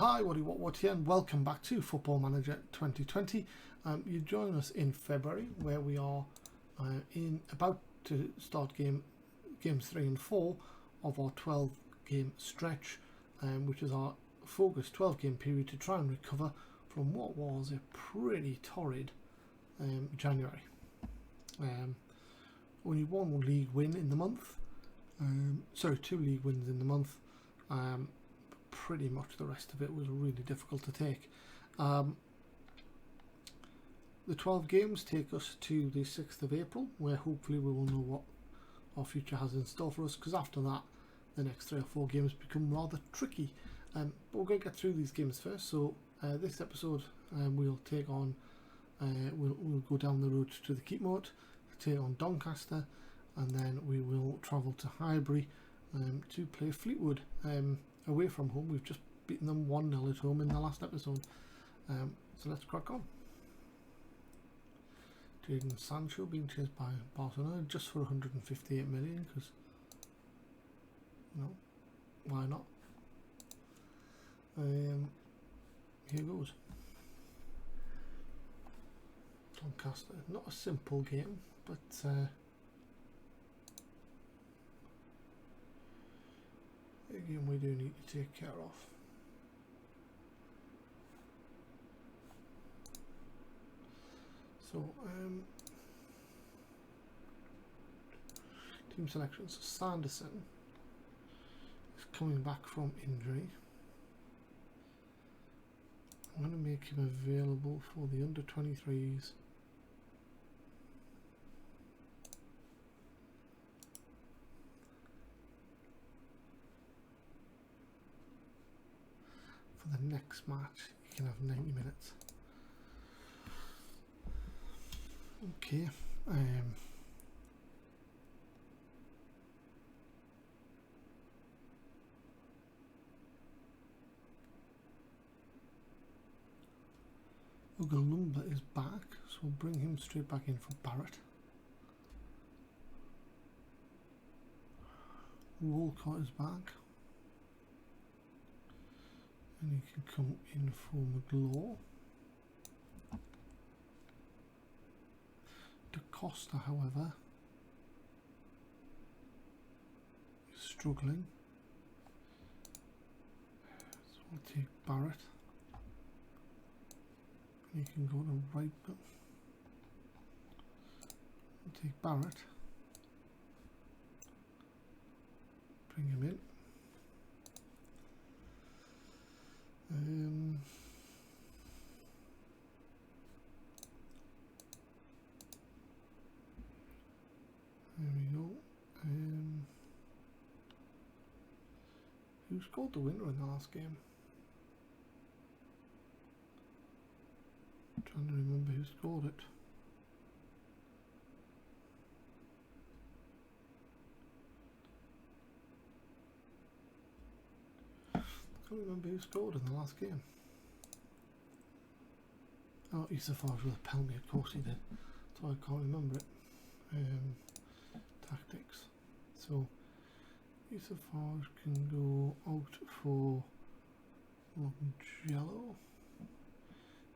Hi, what here, and welcome back to Football Manager 2020. You join us in February, where we are about to start games 3 and 4 of our 12-game stretch, which is our focused 12-game period to try and recover from what was a pretty torrid January. Only one league win in the month. Sorry, 2 league wins in the month. Pretty much the rest of it was really difficult to take. The 12 games take us to the 6th of April, where hopefully we will know what our future has in store for us, because after that the next 3 or 4 games become rather tricky. But we're going to get through these games first. So this episode we'll take on we'll go down the road to the Keep Moat, take on Doncaster, and then we will travel to Highbury to play Fleetwood away from home. We've just beaten them 1-0 at home in the last episode, so let's crack on. Jadon Sancho being chased by Barcelona just for 158 million, because why not? Here goes. Doncaster, not a simple game, but again, we do need to take care of. So, team selections. Sanderson is coming back from injury. I'm going to make him available for the under 23s. For the next match, you can have 90 minutes. Okay. Ugalumba is back, so we'll bring him straight back in for Barrett. Walcott is back. And he can come in for McLaw. Da Costa, however, is struggling. So we'll take Barrett. And he can go to right, but we'll take Barrett. Bring him in. There we go. Who scored the winner in the last game? I'm trying to remember who scored it. I can't remember who scored in the last game. Oh, Issafarge with a penalty, of course he did. So I can't remember it. Tactics. So Issafarge can go out for Jello,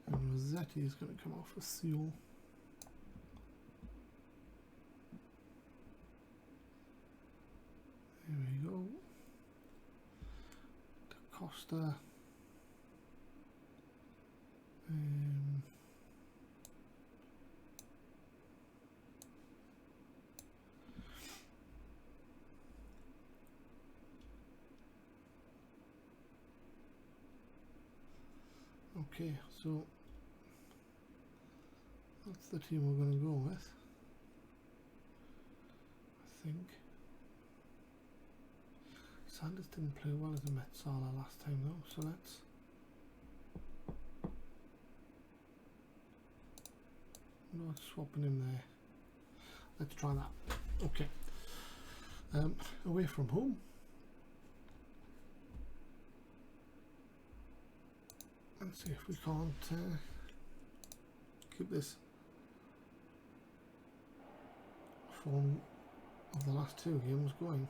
and Rossetti is going to come out for Seal. There we go. Da Costa. Okay, so that's the team we're going to go with, I think. Sanders didn't play well as a Metsala last time though, so let's not swapping him there. Let's try that. Okay. Away from home. Let's see if we can't keep this form of the last 2 games going.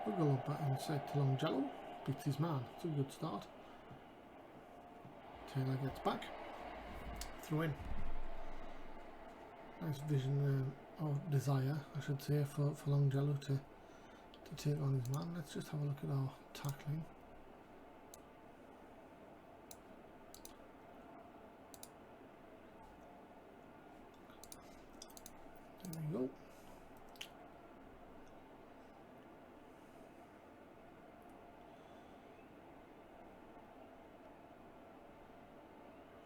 Wiggle up inside to Longello. Beats his man. It's a good start. Taylor gets back. Throw in. Nice vision or desire, I should say, for Longello to take on his man. Let's just have a look at our tackling. There we go.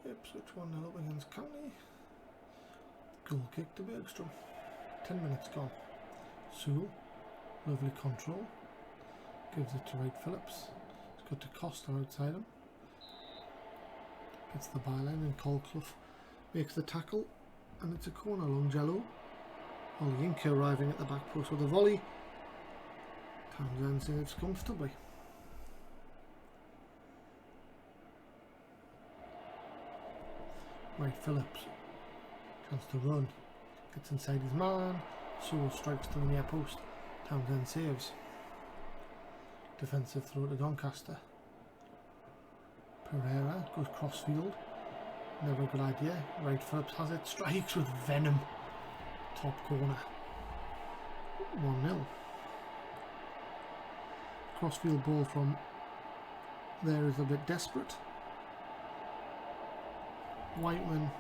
Ipswich 1-0 up against County. Goal kick to Bergstrom. 10 minutes gone. Sewell, lovely control. Gives it to Wright Phillips. It's got to Costa outside him. Gets the byline and Colclough makes the tackle. And it's a corner. Longello. Olyinka arriving at the back post with a volley. Townsend saves comfortably. Wright Phillips. Chance to run. Gets inside his man. Sewell strikes to the near post. Townsend saves. Defensive throw to Doncaster. Pereira goes crossfield. Never a good idea. Wright Phillips has it. Strikes with venom. Top corner. 1-0. Crossfield ball from there is a bit desperate. Whiteman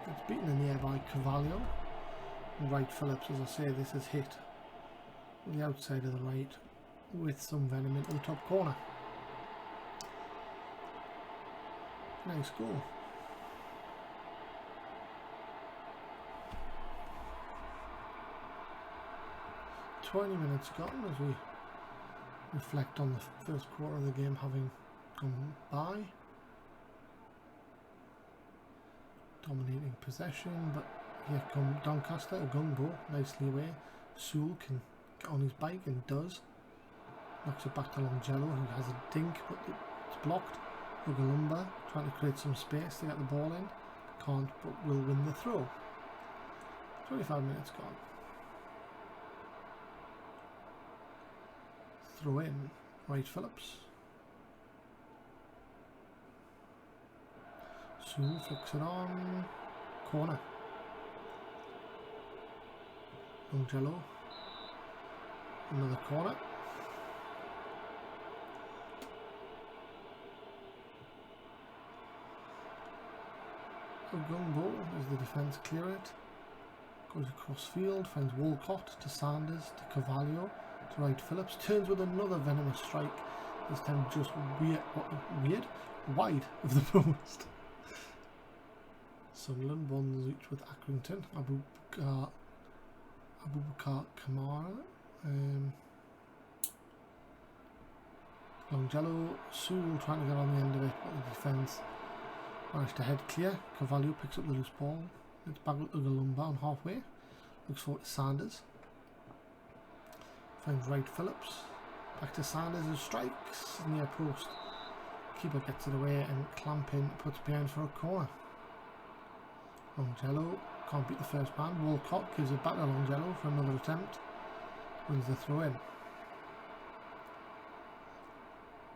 gets beaten in the air by Carvalho. Wright Phillips, as I say, this is hit with the outside of the right with some venom into the top corner. Nice goal. "20 minutes gone as we reflect on the first quarter of the game having gone by. Dominating possession, but here come Doncaster, a gung-ho, nicely away. Sewell can get on his bike and does. Knocks it back to Longello, who has a dink, but it's blocked. Ugalumba trying to create some space to get the ball in. Can't, but will win the throw. 25 minutes gone. Throw in, Wright Phillips. Sewell flicks it on. Corner. Longello. Another corner. Gung-ho as the defence clear it. Goes across field, finds Walcott to Sanders to Carvalho to Wright Phillips. Turns with another venomous strike. This time just wide of the post. Sunderland won each with Accrington. Abubakar Kamara. Longello, Sewell trying to get on the end of it, but the defence managed to head clear. Carvalho picks up the loose ball. It's back with Ugalumba on halfway. Looks forward to Sanders. Finds Wright Phillips. Back to Sanders who strikes near post. Keeper gets it away and Clampin puts behind for a corner. Longello can't beat the first man. Walcott gives it back to Longello for another attempt. Wins the throw in.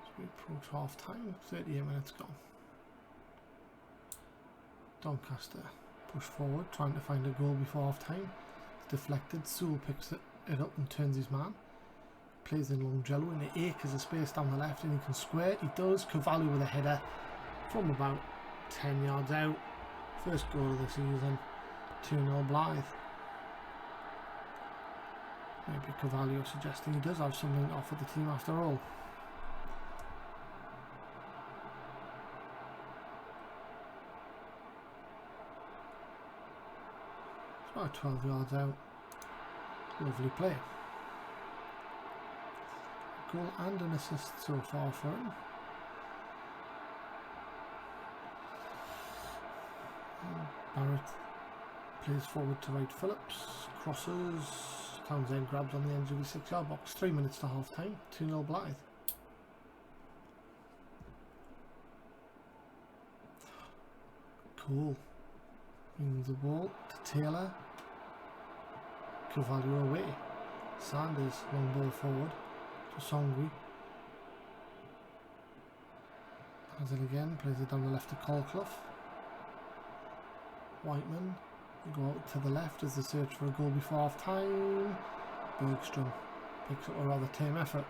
As we approach half time, 38 minutes gone. Doncaster push forward, trying to find a goal before half time. It's deflected. Sewell picks it up and turns his man. Plays in Longello in the acres of space down the left, and he can square. He does. Carvalho with a header from about 10 yards out. First goal of the season. 2-0 Blythe. Maybe Carvalho suggesting he does have something to offer the team after all. It's about 12 yards out. Lovely play. Goal and an assist so far for him. Barrett plays forward to Wright Phillips, crosses, Townsend grabs on the edge of his 6-yard box. 3 minutes to half time, 2-0 Blythe. Cool. Brings the ball to Taylor. Carvalho away. Sanders, long ball forward. to Songui. Has it again, plays it down the left to Colclough. Whiteman will go out to the left as they search for a goal before half time. Bergstrom picks up a rather tame effort.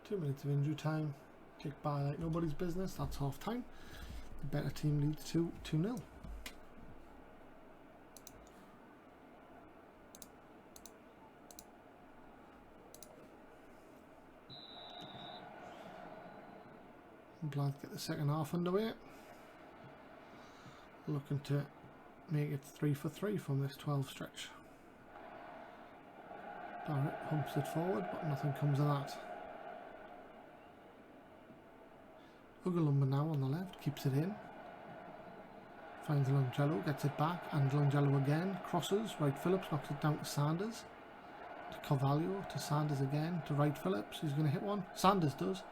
2 minutes of injury time. Kicked by like nobody's business. That's half time. The better team leads 2-0. I'm glad to get the second half underway. Looking to make it 3 for 3 from this 12 stretch. Barrett humps it forward, but nothing comes of that. Ugalumba now on the left, keeps it in. Finds Longello, gets it back, and Longello again. Crosses, Wright Phillips knocks it down to Sanders. To Carvalho, to Sanders again, to Wright Phillips, who's going to hit one. Sanders does.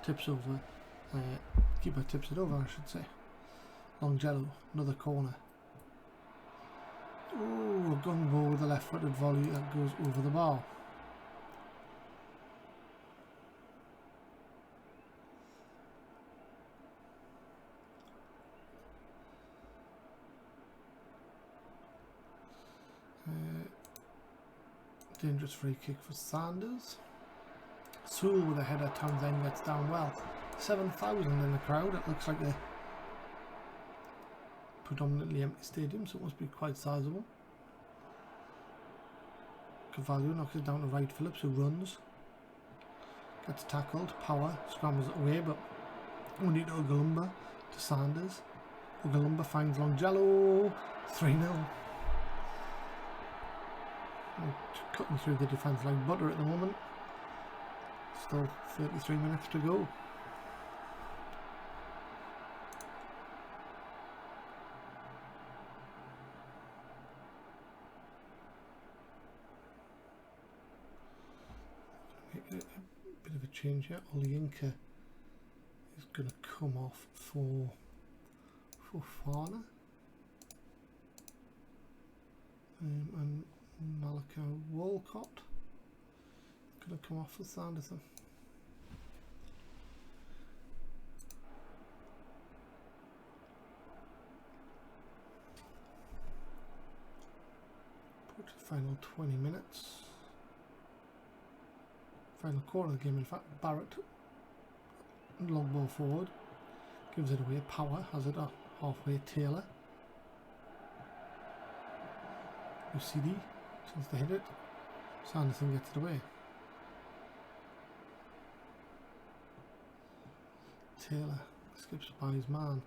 Tips over. Keeper tips it over, I should say. Longello, another corner. Oh, a gun ball with a left-footed volley that goes over the bar. Dangerous free kick for Sanders. Sewell with a header, Townsend gets down well. 7,000 in the crowd. It looks like a predominantly empty stadium, so it must be quite sizable. Carvalho knocks it down to Wright Phillips, who runs. Gets tackled. Power scrambles it away, but only to Ugalumba, to Sanders. Ugalumba finds Longello. 3-0. Cutting through the defence like butter at the moment. Still 33 minutes to go. Make a bit of a change here. Olyinka is going to come off for Fofana. And Malika Walcott going to come off for Sanderson. Put the final 20 minutes. Final quarter of the game, in fact. Barrett, long ball forward, gives it away. Power has it up halfway. Taylor. UCD tries to hit it. Sanderson gets it away. Taylor skips by his man.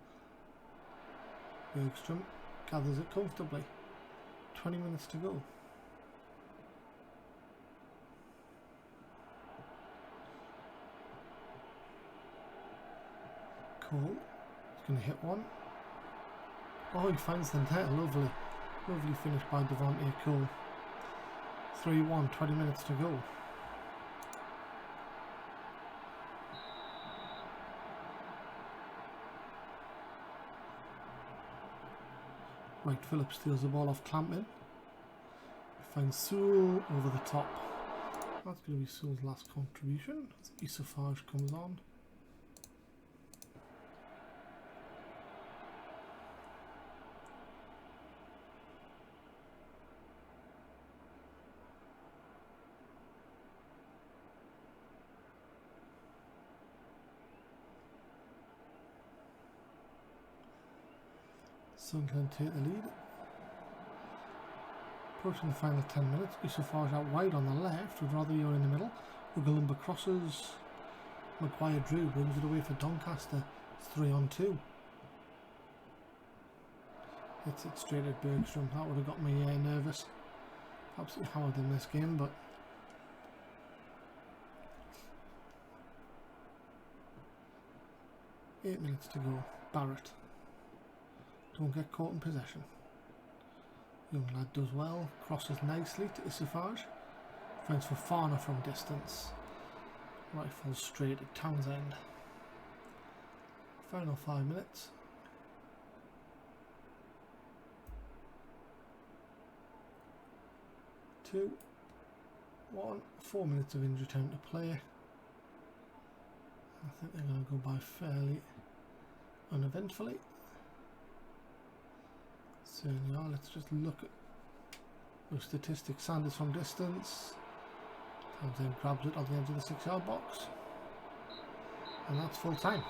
Bergstrom gathers it comfortably. 20 minutes to go. Cole is going to hit one. Oh, he finds the net. Lovely. Lovely finish by Devontae Cole. 3-1, 20 minutes to go. Wright Phillips steals the ball off Clampman. Finds Sewell over the top. That's going to be Sewell's last contribution. Isofage comes on. Sunderland take the lead. Approaching the final 10 minutes. Isofage out wide on the left with Rotherham in the middle. Ugalumba crosses. Maguire Drew brings it away for Doncaster. It's 3-on-2. Hits it straight at Bergstrom. That would have got me nervous. Absolutely hammered in this game, but eight minutes to go. Barrett. Don't get caught in possession. Young lad does well. Crosses nicely to Isofage. Finds Fofana from distance. Rifles straight at Townsend. Final 5 minutes. Two. 4 minutes of injury time to play. I think they're going to go by fairly uneventfully. So yeah, let's just look at those statistics. Sanders from distance. Townsend grabs it on the edge of the 6-yard box. And that's full time.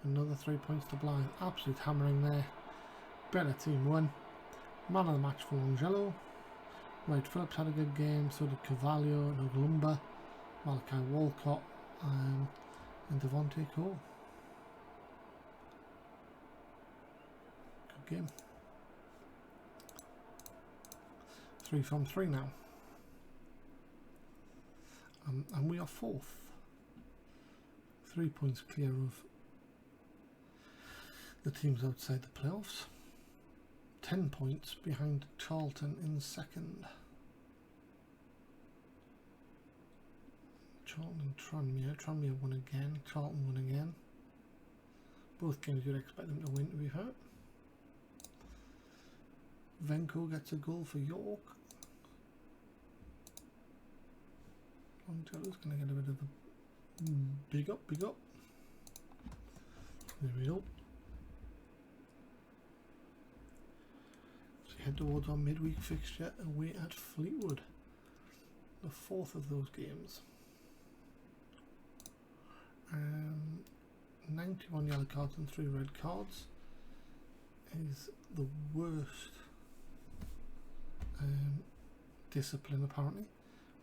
Another 3 points to Blythe. Absolute hammering there. Better team won. Man of the match for Angelo. Wright Phillips had a good game. So did Cavallo, Noglumba, Malachi Walcott, and Devontae Cole. Good game. 3 from 3 now. And we are 4th. 3 points clear of the teams outside the playoffs. 10 points behind Charlton in 2nd. Charlton and Tranmere. Tranmere won again. Charlton won again. Both games you'd expect them to win, to be fair. Venko gets a goal for York. Angelo's going to get a bit of the big up, big up. There we go. So head towards our midweek fixture away at Fleetwood. The 4th of those games. 91 yellow cards and 3 red cards is the worst discipline apparently.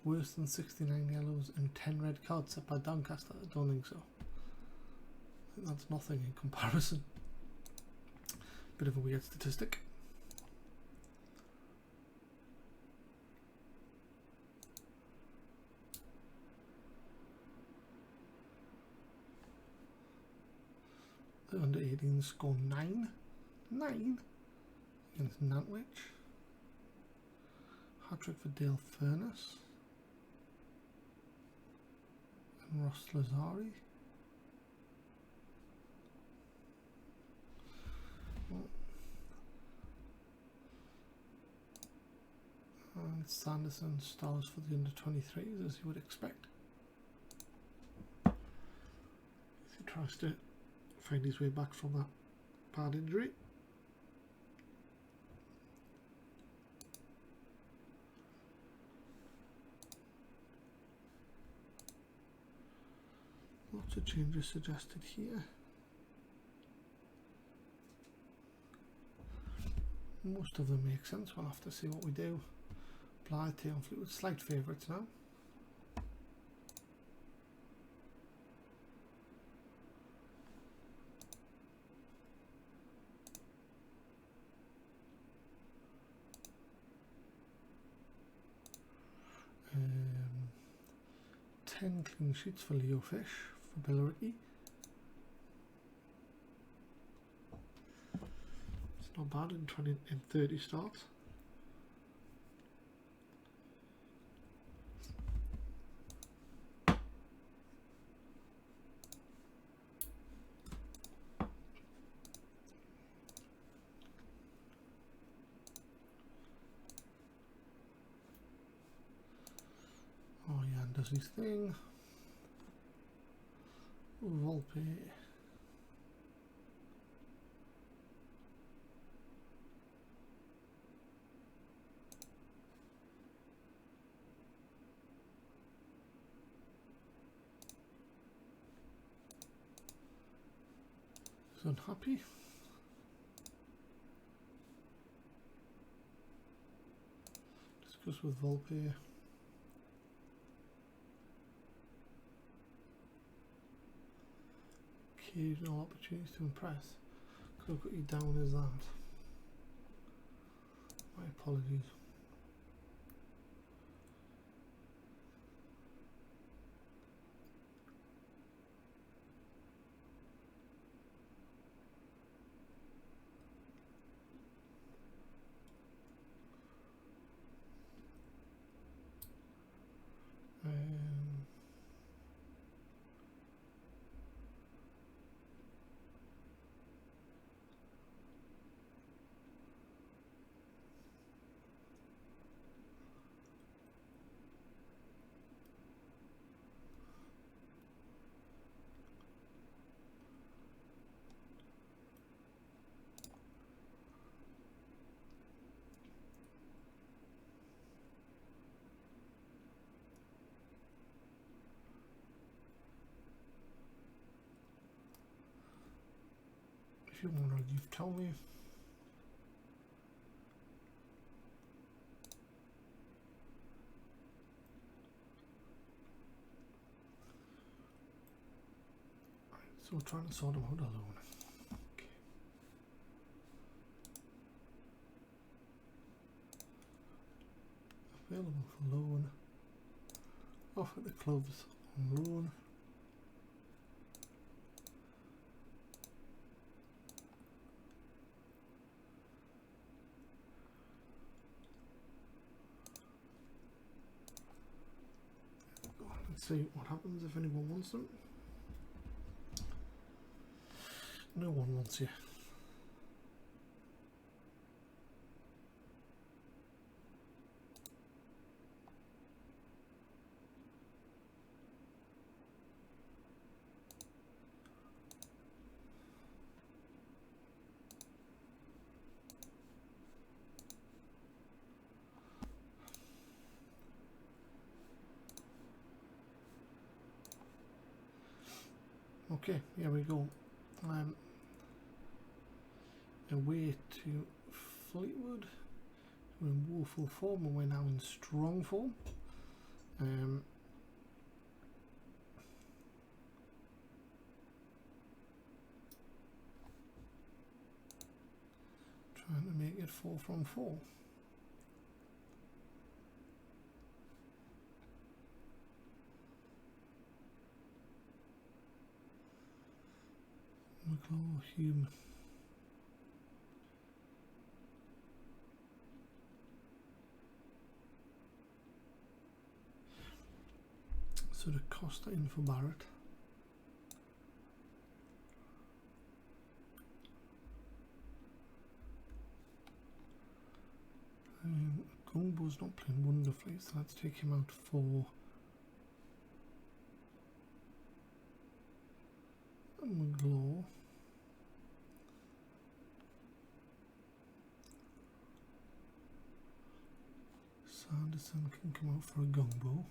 Worse than 69 yellows and 10 red cards set by Doncaster. I don't think so. I think that's nothing in comparison. Bit of a weird statistic. The under 18s score 9 against Nantwich. Hat-trick for Dale Furness and Ross Lazari. And Sanderson stars for the under 23s, as you would expect. As he tries to find his way back from that bad injury. Lots of changes suggested here. Most of them make sense. We'll have to see what we do. Blythe, and Fleetwood, slight favourites now. Um, 10 clean sheets for Leo Fish for Billericay. It's not bad in 30 starts. Oh yeah, and does his thing. Volpe. He's unhappy. Discuss with Volpe. Occasional opportunities to impress. Could have got you down as that. My apologies. If you want to leave, tell me. So we're trying to sort them out alone. Okay. Available for loan. Off at the clubs on loan. Let's see what happens if anyone wants them. No one wants you. Okay, here we go. Away to Fleetwood. We're in woeful form and we're now in strong form. Trying to make it 4 from 4. McClaw, Hume. So the Costa in for Barrett. Gumbo's not playing wonderfully, so let's take him out for McGlaw. Sanderson can come out for a Gumbo.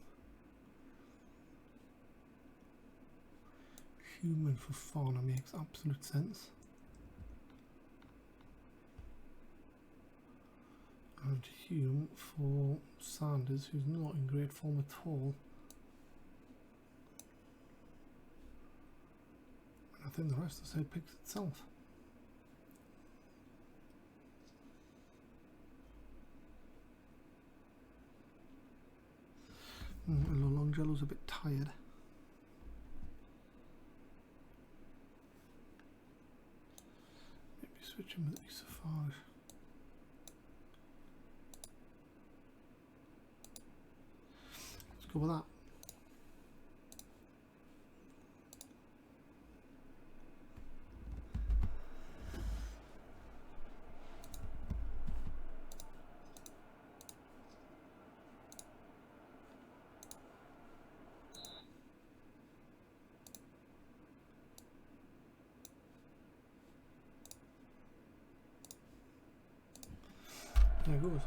Human for Fauna makes absolute sense. And Hume for Sanders, who's not in great form at all. I think the rest of the side picks itself. Longello's a bit tired. Maybe switch him with Isafage. Let's go with that. There it goes.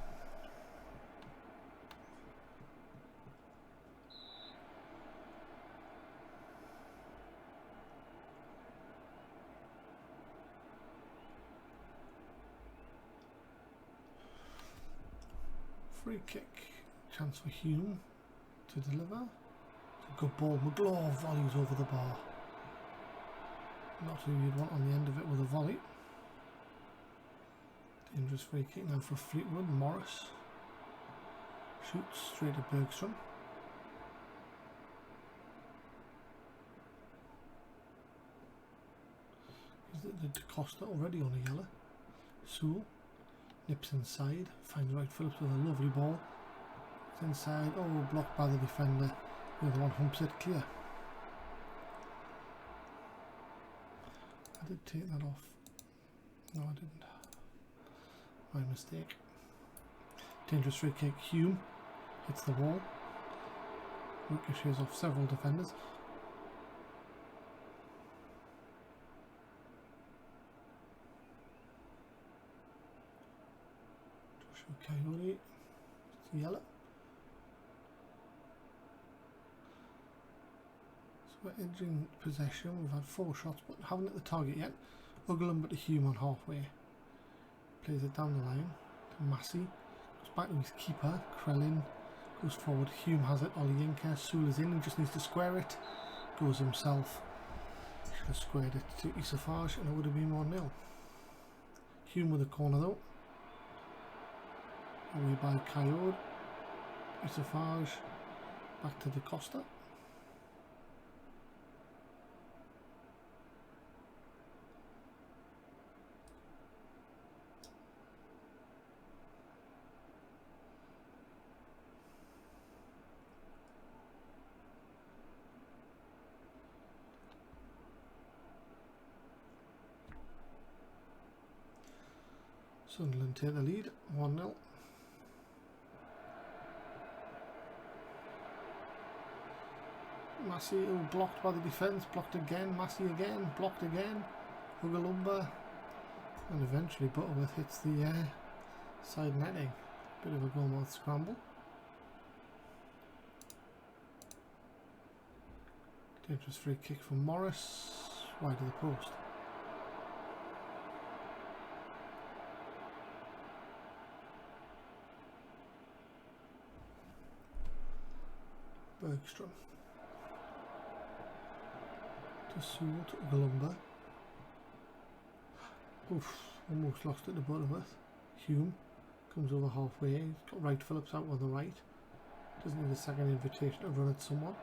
Free kick, chance for Hume to deliver. It's a good ball. McGlaw volleys over the bar. Not who you'd want on the end of it with a volley. Dangerous free kick now for Fleetwood. Morris shoots straight at Bergstrom. Is it Costa already on a yellow? Sewell nips inside, finds Wright Phillips with a lovely ball. It's inside, oh, blocked by the defender. The other one humps it clear. I did take that off. No, I didn't. My mistake. Dangerous free kick. Hume hits the wall. Ricochets off several defenders. Joshua Coyote. It's yellow. So we're edging possession. We've had 4 shots but haven't hit the target yet. Ugalumba to Hume on halfway. Plays it down the line to Massey. Goes back to his keeper. Krellin goes forward. Hume has it. Olayinka. Sewell is in. He just needs to square it. Goes himself. Should have squared it to Isafage and it would have been 1-0. Hume with a corner though. Away by Coyote. Isafage. Back to the Costa. Sunderland take the lead, 1-0. Massey blocked by the defence, blocked again, Massey again, blocked again, Ugalumba, and eventually Butterworth hits the side netting. Bit of a goalmouth scramble. Dangerous free kick from Morris, wide of the post. Bergstrom to Sewell to Ugalumba. Oof, almost lost it to Butterworth. Hume comes over halfway. He's got Wright Phillips out on the right. Doesn't need a second invitation to run at someone.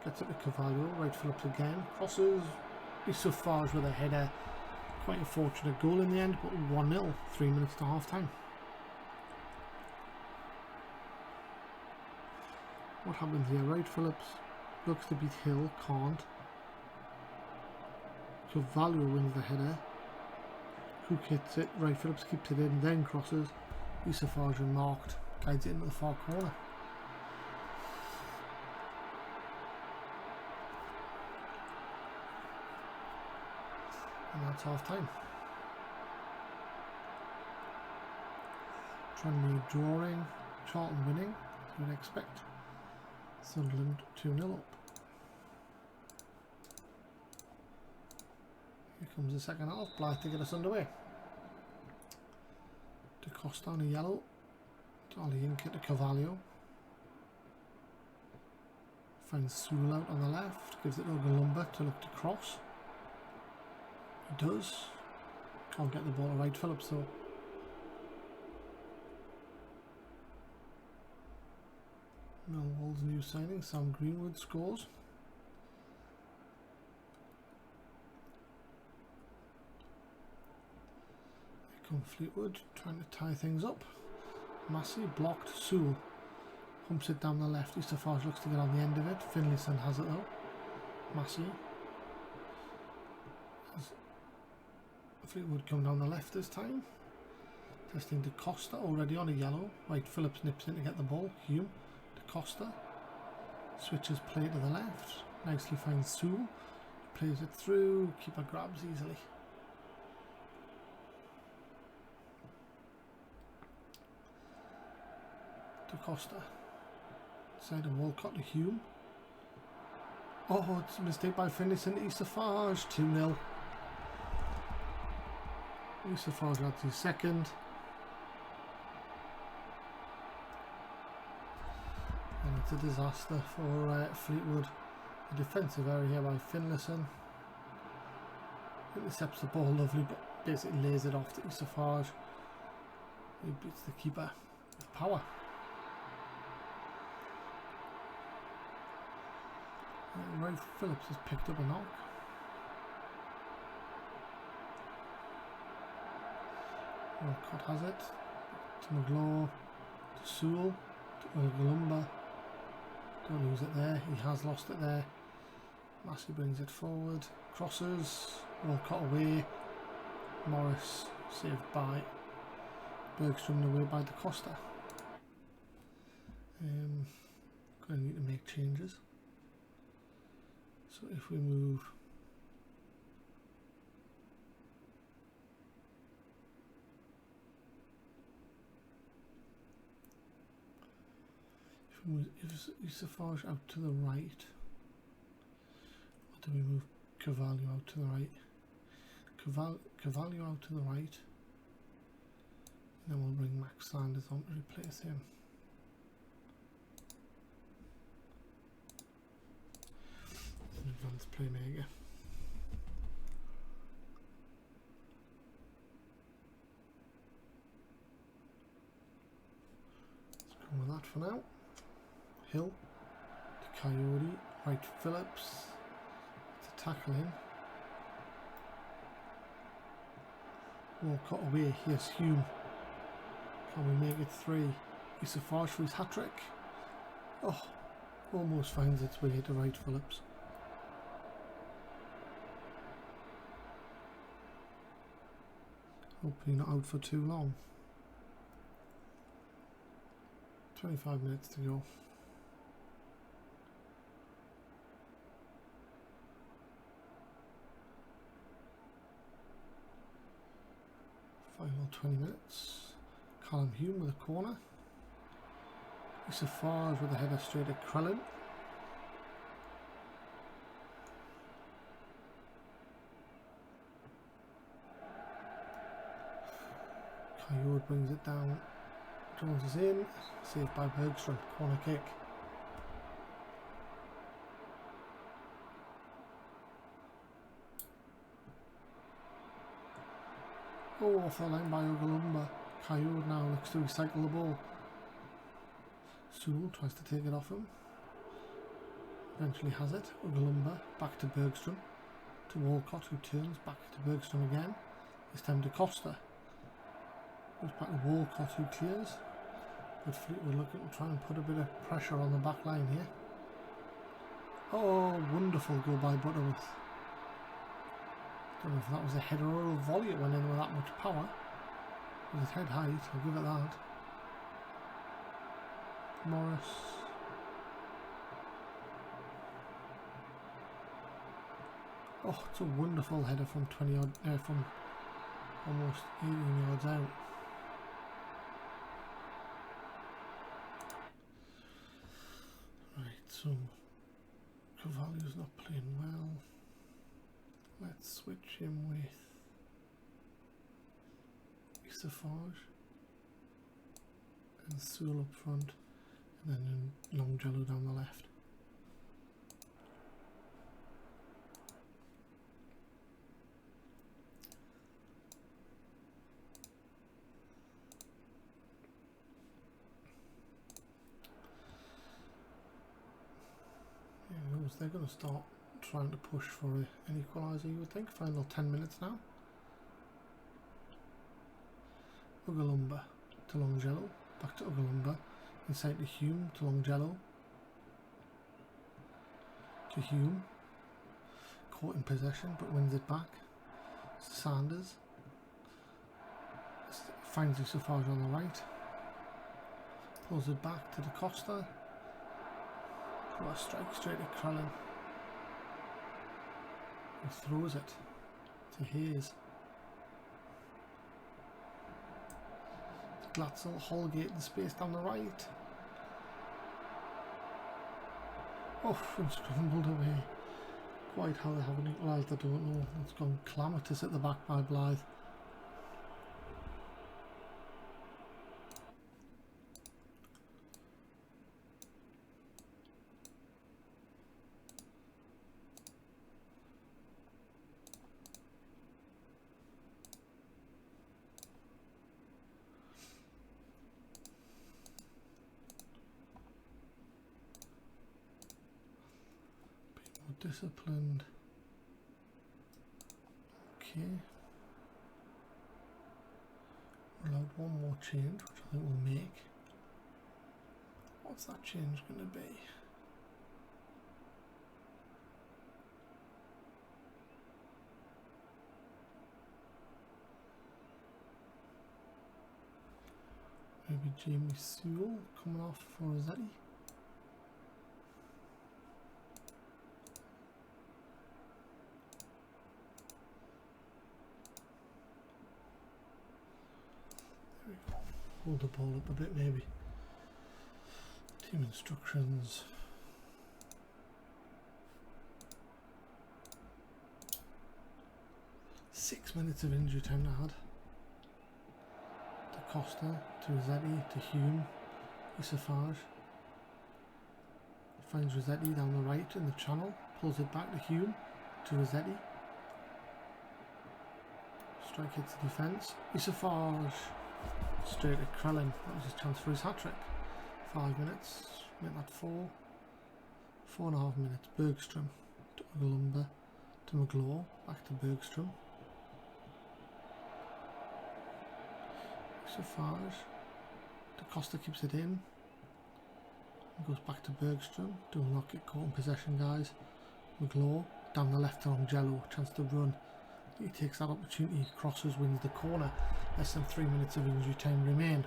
Gets it to Carvalho. Wright Phillips again. Crosses. Isafage with a header. Quite a fortunate goal in the end, but 1-0. 3 minutes to half time. What happens here? Wright Phillips looks to beat Hill, can't. Carvalho wins the header. Cook hits it, Wright Phillips keeps it in, then crosses. Isafage unmarked, guides it into the far corner. And that's half time. Tranmere drawing, Charlton winning, as you would expect. Sunderland 2-0 up. Here comes the second half. Blythe to get us underway. De Costa on a yellow. To Olayinka to Carvalho. Finds Sewell out on the left. Gives it to Ugalumba to look to cross. He does. Can't get the ball to Wright Phillips though. Millwall's new signing, Sam Greenwood, scores. Here comes Fleetwood, trying to tie things up. Massey blocked, Sewell pumps it down the left. Isafage looks to get on the end of it. Finlayson has it though. Massey. Has Fleetwood come down the left this time. Testing to Costa, already on a yellow. Wright Phillips nips in to get the ball. Hume. Costa switches play to the left, nicely finds Sewell, plays it through, keeper grabs easily. To Costa, side of Walcott to Hume. Oh, it's a mistake by Finlayson to Isafage, 2-0. Isafage adds his second. And it's a disaster for Fleetwood. A defensive error here by Finlayson. Intercepts the ball lovely, but basically lays it off to Isafage. He beats the keeper with power. Wright Phillips has picked up a knock. Walcott has it. To McGlaw. To Sewell. To Ugalumba. Don't lose it there, he has lost it there. Massey brings it forward, crosses, Walcott away, Morris saved by Bergstrom away by De Costa. Going to need to make changes. So if we move Isafage out to the right, or do we move Carvalho out to the right? Cavallo out to the right. And then we'll bring Max Sanders on to replace him. An advanced playmaker. Let's go with that for now. Hill to Coyote, right Phillips to tackle him. Walcott away, here's Hume. Can we make it 3? Isafage for his hat-trick. Oh, almost finds its way to right Phillips. Hopefully not out for too long. 25 minutes to go. Final 20 minutes. Callum Hume with a corner. Isafage with a header straight at Krellin. Coyote brings it down. Jones is in. Saved by Bergstrom. Corner kick. Oh, off the line by Ogalumba. Coyote now looks to recycle the ball. Sewell tries to take it off him. Eventually has it. Ogalumba back to Bergstrom. To Walcott, who turns back to Bergstrom again. This time to Costa. Goes back to Walcott, who clears. But Fleetwood looking to try and put a bit of pressure on the back line here. Oh, wonderful goal by Butterworth. Don't know if that was a header or a volley. It went in with that much power. With his head height, I'll give it that. Morris. Oh, it's a wonderful header from 20 odd, from almost 18 yards out. Right, so Cavallo's not playing well. Let's switch him with Isafage and Sewell up front, and then Longjello down the left. They're going to start trying to push for an equaliser, you would think. Final 10 minutes now. Ogalumba to Longjello, back to Ogalumba, inside to Hume, to Longjello, to Hume, caught in possession but wins it back. Sanders finds Isafage on the right, pulls it back to the Costa. Oh, a strike straight at Krellin. He throws it to Hayes. To Glatzel, Holgate in space down the right. Oh, and scrambled away. Quite how they haven't equalised, I don't know. It's gone calamitous at the back by Blythe. Disciplined. Okay. We're allowed one more change, which I think we'll make. What's that change going to be? Maybe Jamie Sewell coming off for Rossetti. Hold the ball up a bit maybe. Team instructions. 6 minutes of injury time to add. To Costa, to Rossetti, to Hume, Isafage. Finds Rossetti down the right in the channel, pulls it back to Hume, to Rossetti. Strike hits the defence. Isafage straight at Krellin. That was his chance for his hat-trick. 5 minutes, make that 4. 4.5 minutes. Bergstrom to Lumber, to McGlaw, back to Bergstrom. Isafage to Costa, keeps it in. Goes back to Bergstrom. Do not get caught in possession, guys. McGlaw down the left on Jello, chance to run. He takes that opportunity, crosses, wins the corner. Less than 3 minutes of injury time remain.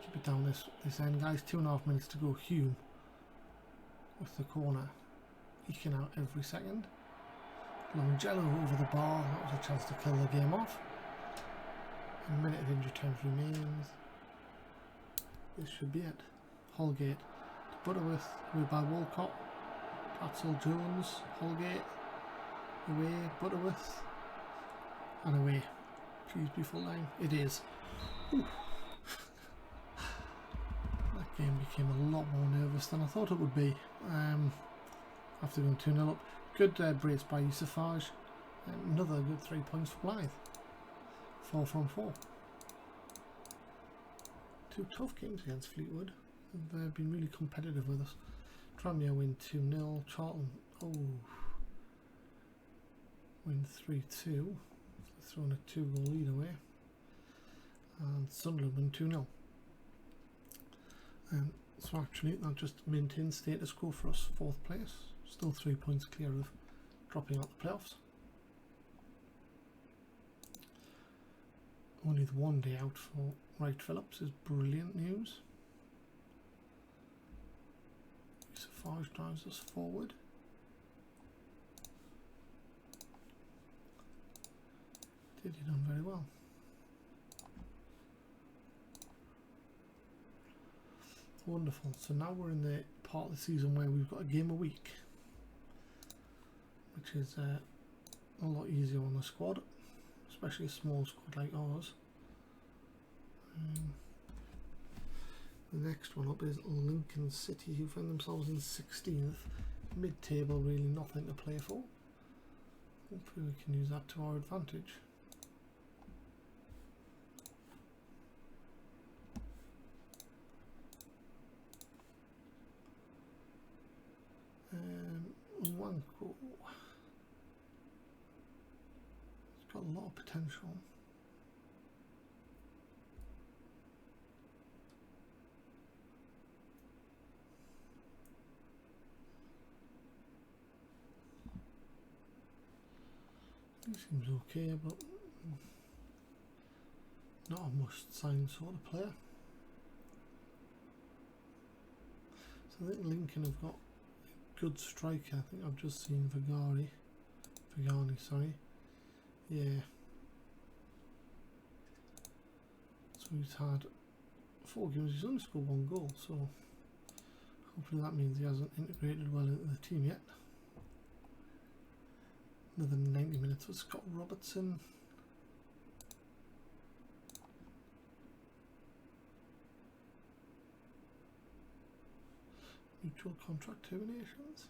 Keep it down this end, guys. 2.5 minutes to go. Hume with the corner, eking out every second. Longello over the bar. That was a chance to kill the game off. A minute of injury time remains. This should be it. Holgate to Butterworth, away by Walcott. Platzel, Jones, Holgate, away, Butterworth, and away. Please be full line. It is. Ooh. That game became a lot more nervous than I thought it would be. After going 2-0 up. Good brace by Isafage. Another good 3 points for Blythe. 4 from 4. 2 tough games against Fleetwood. They've been really competitive with us. Tranmere win 2-0. Charlton, win 3-2. Throwing a 2-goal lead away. And Sunderland win 2-0. So actually that just maintains status quo for us. 4th place. Still 3 points clear of dropping out the playoffs. Only the 1 day out for Wright Phillips is brilliant news. Isafage drives us forward. Did he done very well. Wonderful. So now we're in the part of the season where we've got a game a week, which is a lot easier on the squad, especially a small squad like ours. The next one up is Lincoln City, who find themselves in 16th. Mid-table, really nothing to play for. Hopefully we can use that to our advantage. Wanko. It's got a lot of potential. He seems okay, but not a must-sign sort of player. So I think Lincoln have got good striker. I think I've just seen Vigani, sorry. Yeah. So he's had 4 games, he's only scored 1 goal, so hopefully that means he hasn't integrated well into the team yet. Another 90 minutes with Scott Robertson. Mutual contract terminations.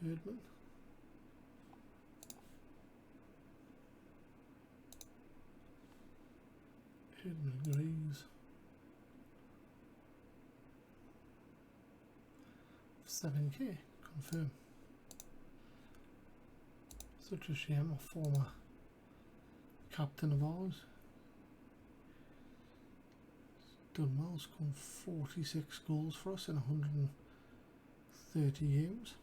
Herdman. Herdman agrees. 7k, confirm. Such a shame, a former captain of ours. Done well, scored 46 goals for us in 130 games.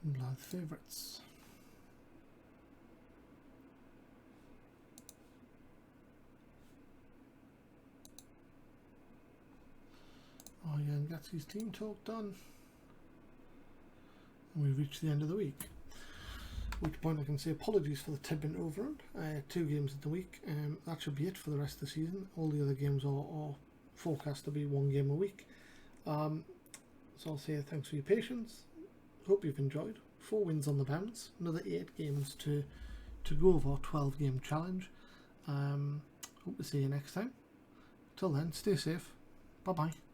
Blood favourites. Oh yeah, and gets his team talk done. And we've reached the end of the week. At which point I can say apologies for the 10-minute overrun. 2 games in the week. That should be it for the rest of the season. All the other games are forecast to be 1 game a week. So I'll say thanks for your patience. Hope you've enjoyed. 4 wins on the bounce. Another 8 games to go of our 12-game challenge. Hope to see you next time. Till then, stay safe. Bye bye.